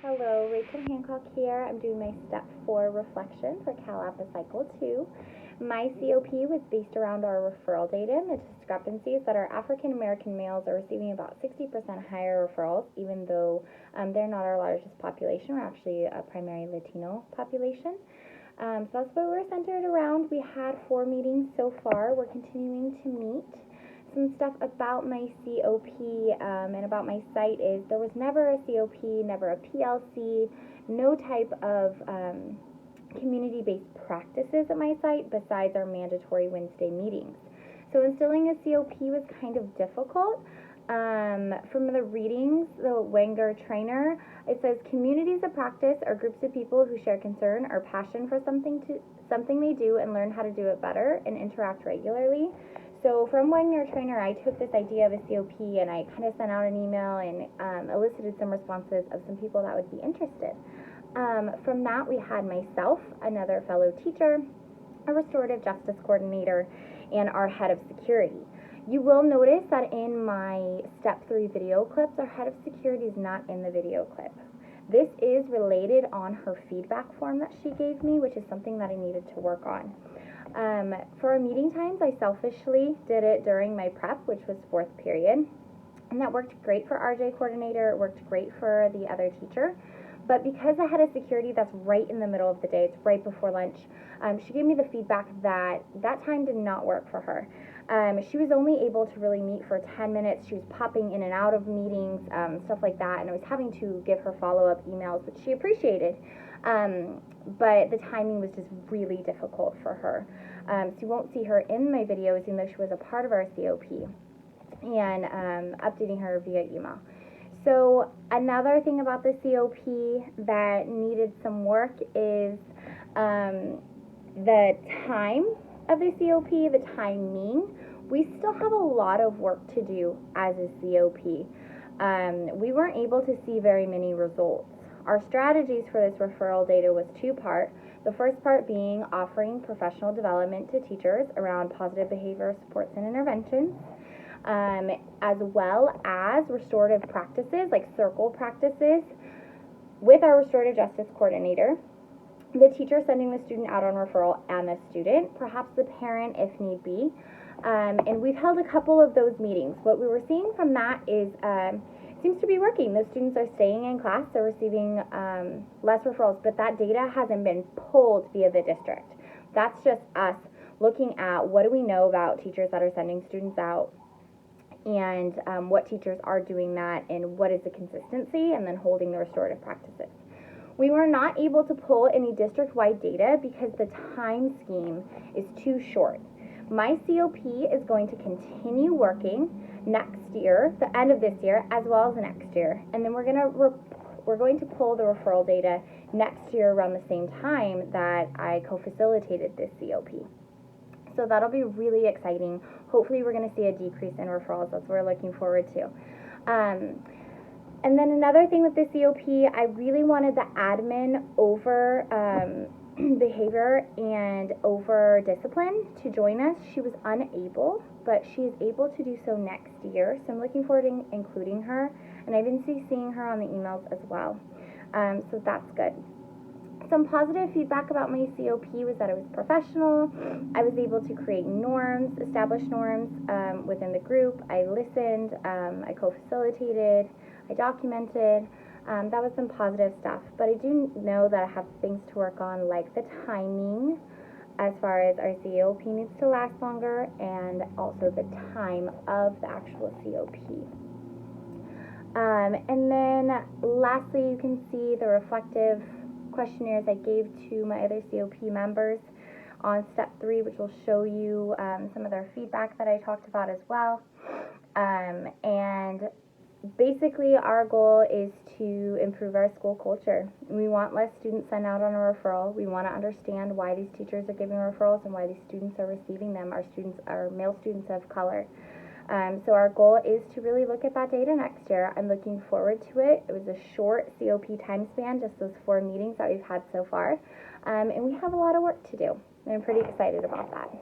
Hello, Rachel Hancock here. I'm doing my Step 4 reflection for CalAPA Cycle 2. My COP was based around our referral data and the discrepancies that our African American males are receiving about 60% higher referrals, even though they're not our largest population. We're actually a primary Latino population. So that's what we're centered around. We had 4 meetings so far. We're continuing to meet. Some stuff about my COP and about my site is there was never a COP, never a PLC, no type of community-based practices at my site besides our mandatory Wednesday meetings. So instilling a COP was kind of difficult. From the readings, the Wenger-Trayner, it says communities of practice are groups of people who share concern or passion for something they do and learn how to do it better and interact regularly. So from Wenger-Trayner, I took this idea of a COP and I kind of sent out an email and elicited some responses of some people that would be interested. From that, we had myself, another fellow teacher, a restorative justice coordinator, and our head of security. You will notice that in my Step 3 video clips, our head of security is not in the video clip. This is related on her feedback form that she gave me, which is something that I needed to work on. For our meeting times, I selfishly did it during my prep, which was 4th period, and that worked great for RJ coordinator, it worked great for the other teacher, but because I had a security that's right in the middle of the day, it's right before lunch, she gave me the feedback that that time did not work for her. She was only able to really meet for 10 minutes. She was popping in and out of meetings, stuff like that, and I was having to give her follow-up emails, which she appreciated. But the timing was just really difficult for her. So you won't see her in my videos, even though she was a part of our COP, and updating her via email. So another thing about the COP that needed some work is the time of the COP, the timing. We still have a lot of work to do as a COP. We weren't able to see very many results. Our strategies for this referral data was 2-part. The first part being offering professional development to teachers around positive behavior supports and interventions, as well as restorative practices like circle practices with our restorative justice coordinator, the teacher sending the student out on referral and the student, perhaps the parent if need be. And we've held a couple of those meetings. What we were seeing from that is seems to be working. The students are staying in class, they're receiving less referrals, but that data hasn't been pulled via the district. That's just us looking at what do we know about teachers that are sending students out and what teachers are doing that and what is the consistency, and then holding the restorative practices. We were not able to pull any district-wide data because the time scheme is too short. My COP is going to continue working next year, the end of this year, as well as next year. And then we're going to pull the referral data next year around the same time that I co-facilitated this COP. So that'll be really exciting. Hopefully we're going to see a decrease in referrals. That's what we're looking forward to. And then another thing with the COP, I really wanted the admin over behavior and over discipline to join us. She was unable, but she is able to do so next year. So I'm looking forward to including her, and I've been seeing her on the emails as well. So that's good. Some positive feedback about my COP was that it was professional. I was able to create norms, establish norms within the group. I listened, I co-facilitated, I documented. That was some positive stuff, but I do know that I have things to work on, like the timing, as far as our COP needs to last longer, and also the time of the actual COP. And then lastly, you can see the reflective questionnaires I gave to my other COP members on Step 3, which will show you some of their feedback that I talked about as well. And basically, our goal is to improve our school culture. We want less students sent out on a referral. We want to understand why these teachers are giving referrals and why these students are receiving them. Our students are male students of color. So our goal is to really look at that data next year. I'm looking forward to it. It was a short COP time span, just those 4 meetings that we've had so far. And we have a lot of work to do. And I'm pretty excited about that.